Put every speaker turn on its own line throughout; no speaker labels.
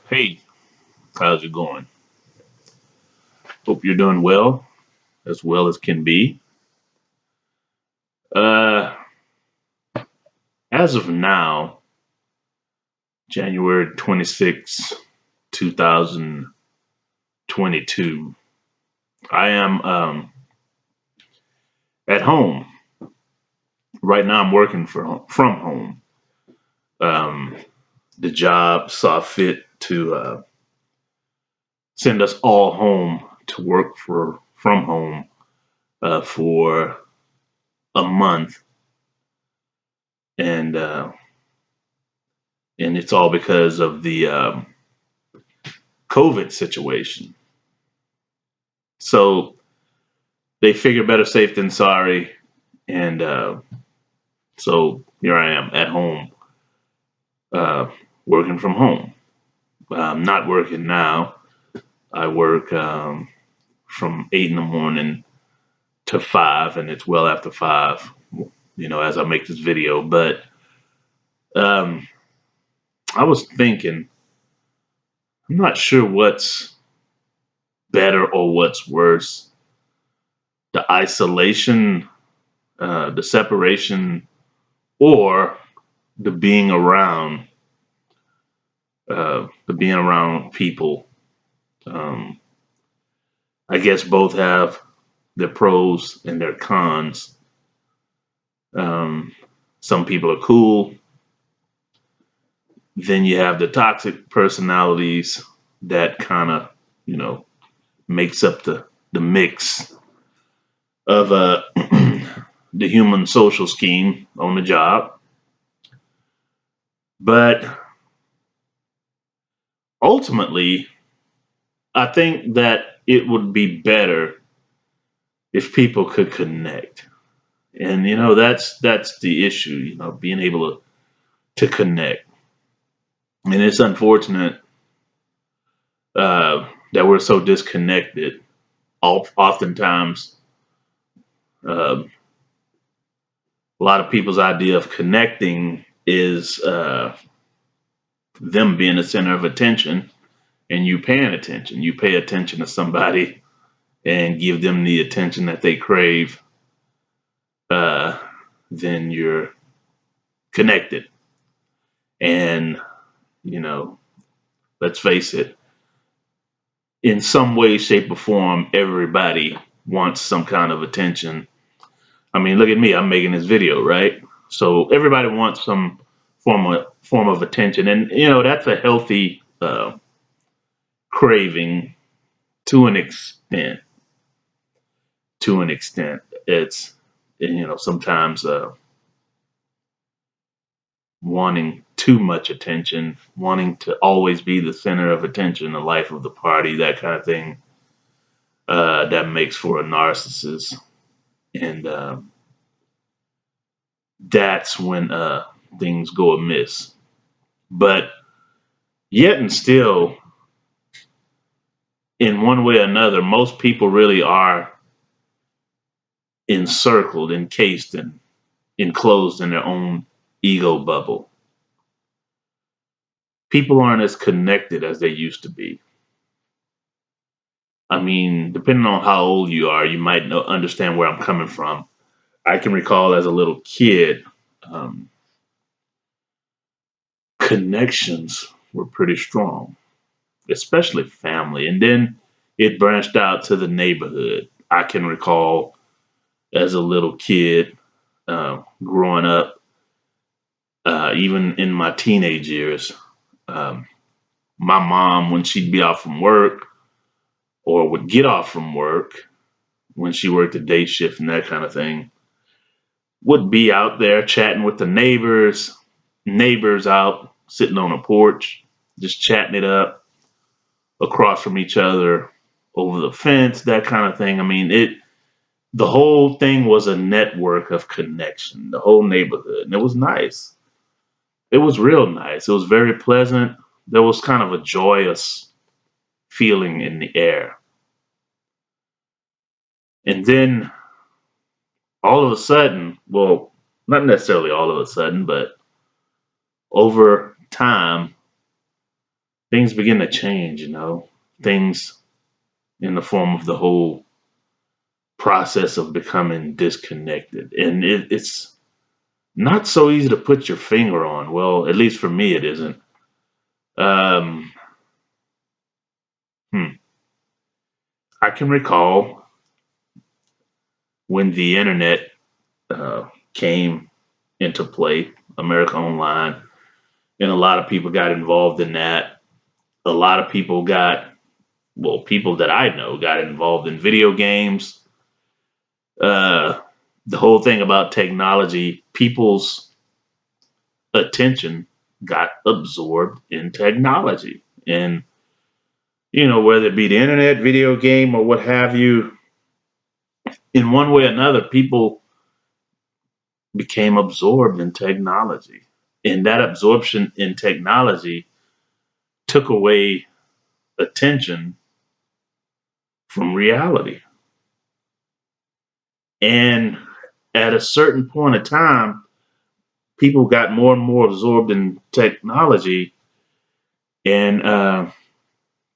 Hey, how's it going? Hope you're doing well as can be. Uh, as of now, January 26, 2022, I am at home. Right now, I'm working from home. Um, the job saw fit to send us all home to work from home for a month, and uh, and it's all because of the COVID situation. So they figure better safe than sorry, and so here I am at home, uh, working from home. I'm not working now. I work from 8 in the morning to 5, and it's well after 5. As I make this video, but um, I was thinking, I'm not sure what's better or what's worse: the isolation, the separation, or the being around, the being around people. Um, I guess both have their pros and their cons. Um, some people are cool. Then you have the toxic personalities that kind of, you know, makes up the mix of the human social scheme on the job. But ultimately, I think that it would be better if people could connect. And that's the issue, being able to connect. And it's unfortunate that we're so disconnected. Oftentimes, a lot of people's idea of connecting is them being the center of attention and you paying attention. You pay attention to somebody and give them the attention that they crave, uh, then you're connected. And, you know, let's face it, in some way, shape, or form, everybody wants some kind of attention. I mean, look at me. I'm making this video, right? So everybody wants some form of attention, and that's a healthy craving to an extent. To an extent, it's sometimes wanting too much attention, wanting to always be the center of attention, the life of the party, that kind of thing. That makes for a narcissist, and that's when things go amiss. But yet and still, in one way or another, most people really are encircled, encased, and enclosed in their own ego bubble. People aren't as connected as they used to be. I mean, depending on how old you are, you might understand where I'm coming from. I can recall as a little kid, um, connections were pretty strong, especially family. And then it branched out to the neighborhood. I can recall as a little kid, growing up, even in my teenage years, um, my mom, when she'd be off from work or would get off from work, when she worked a day shift and that kind of thing, would be out there chatting with the neighbors out sitting on a porch, just chatting it up across from each other over the fence, that kind of thing. I mean, the whole thing was a network of connection, the whole neighborhood. And it was nice. It was real nice. It was very pleasant. There was kind of a joyous feeling in the air. And then all of a sudden, well, not necessarily all of a sudden, but over time, things begin to change, things in the form of the whole process of becoming disconnected. And it's not so easy to put your finger on. Well, at least for me, it isn't. Um, hmm. I can recall when the internet came into play, America Online, and a lot of people got involved in that. A lot of people people that I know got involved in video games. Uh, the whole thing about technology, people's attention got absorbed in technology. And, whether it be the internet, video game, or what have you, in one way or another, people became absorbed in technology. And that absorption in technology took away attention from reality. And at a certain point of time, people got more and more absorbed in technology, and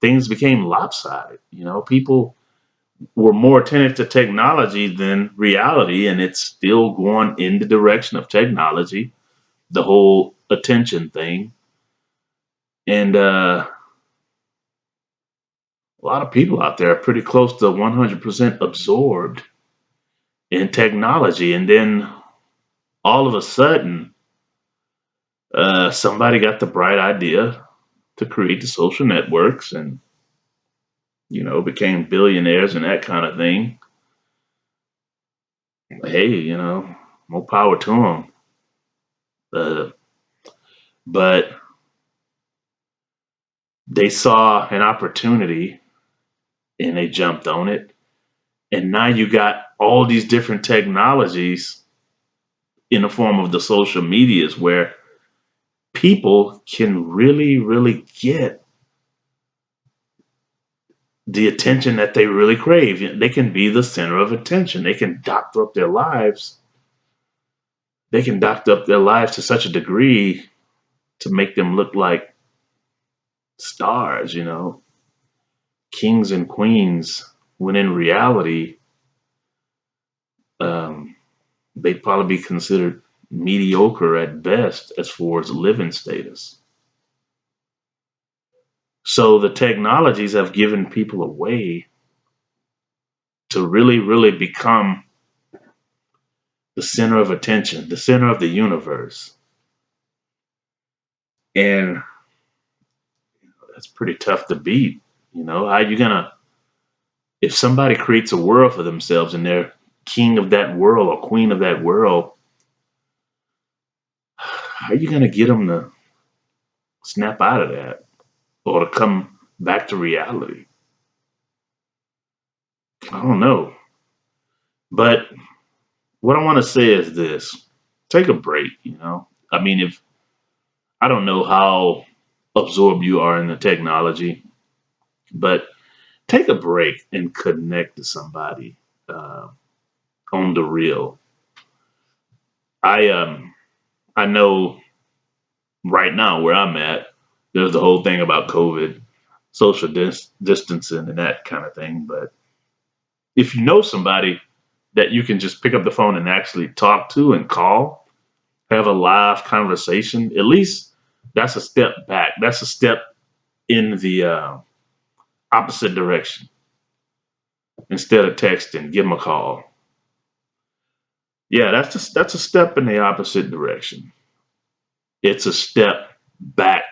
things became lopsided. People were more attentive to technology than reality, and it's still going in the direction of technology, the whole attention thing. And a lot of people out there are pretty close to 100% absorbed in technology. And then all of a sudden, somebody got the bright idea to create the social networks and, became billionaires and that kind of thing. Hey, more power to them. Uh, but they saw an opportunity and they jumped on it. And now you got all these different technologies in the form of the social medias where people can really, really get the attention that they really crave. They can be the center of attention. They can doctor up their lives. They can doctor up their lives to such a degree to make them look like stars, kings and queens, when in reality, um, they'd probably be considered mediocre at best as far as living status. So the technologies have given people a way to really, really become the center of attention, the center of the universe. And that's pretty tough to beat. How you gonna, if somebody creates a world for themselves and they're king of that world or queen of that world, how are you gonna get them to snap out of that or to come back to reality? I don't know. But what I want to say is this: take a break. I mean, if I don't know how absorbed you are in the technology, but take a break and connect to somebody uh, on the real. I know right now where I'm at, there's the whole thing about COVID, social distancing, and that kind of thing. But if you know somebody that you can just pick up the phone and actually talk to and call, have a live conversation, at least that's a step back. That's a step in the opposite direction. Instead of texting, give them a call. Yeah, that's a step in the opposite direction. It's a step back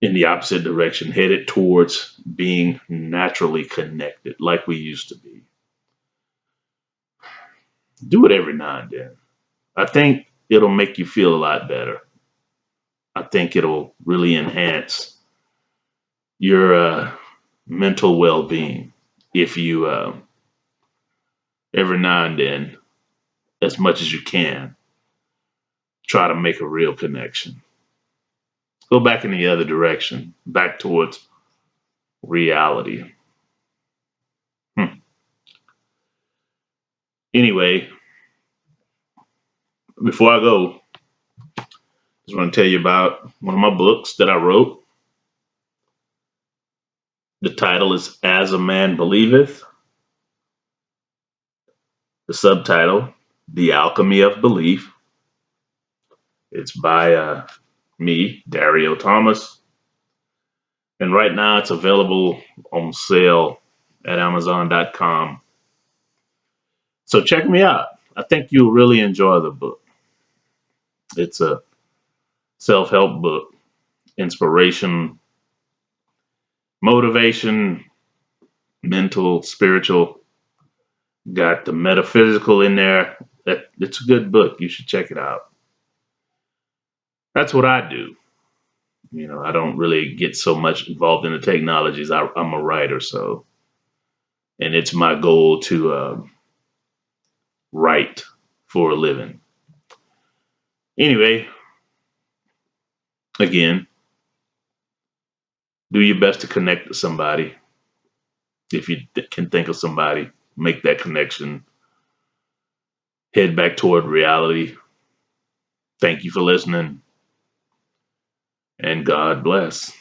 in the opposite direction, headed towards being naturally connected like we used to be. Do it every now and then. I think it'll make you feel a lot better. I think it'll really enhance your mental well being if you, every now and then, as much as you can, try to make a real connection. Go back in the other direction, back towards reality. Hmm. Anyway, before I go, I just want to tell you about one of my books that I wrote. The title is As a Man Believeth. The subtitle, The Alchemy of Belief. It's by me, Dario Thomas. And right now it's available on sale at Amazon.com. So check me out. I think you'll really enjoy the book. It's a self help book, inspiration, motivation, mental, spiritual, got the metaphysical in there. It's a good book. You should check it out. That's what I do. I don't really get so much involved in the technologies. I'm a writer, so, and it's my goal to write for a living. Anyway, again, do your best to connect to somebody. If you can think of somebody, make that connection. Head back toward reality. Thank you for listening, and God bless.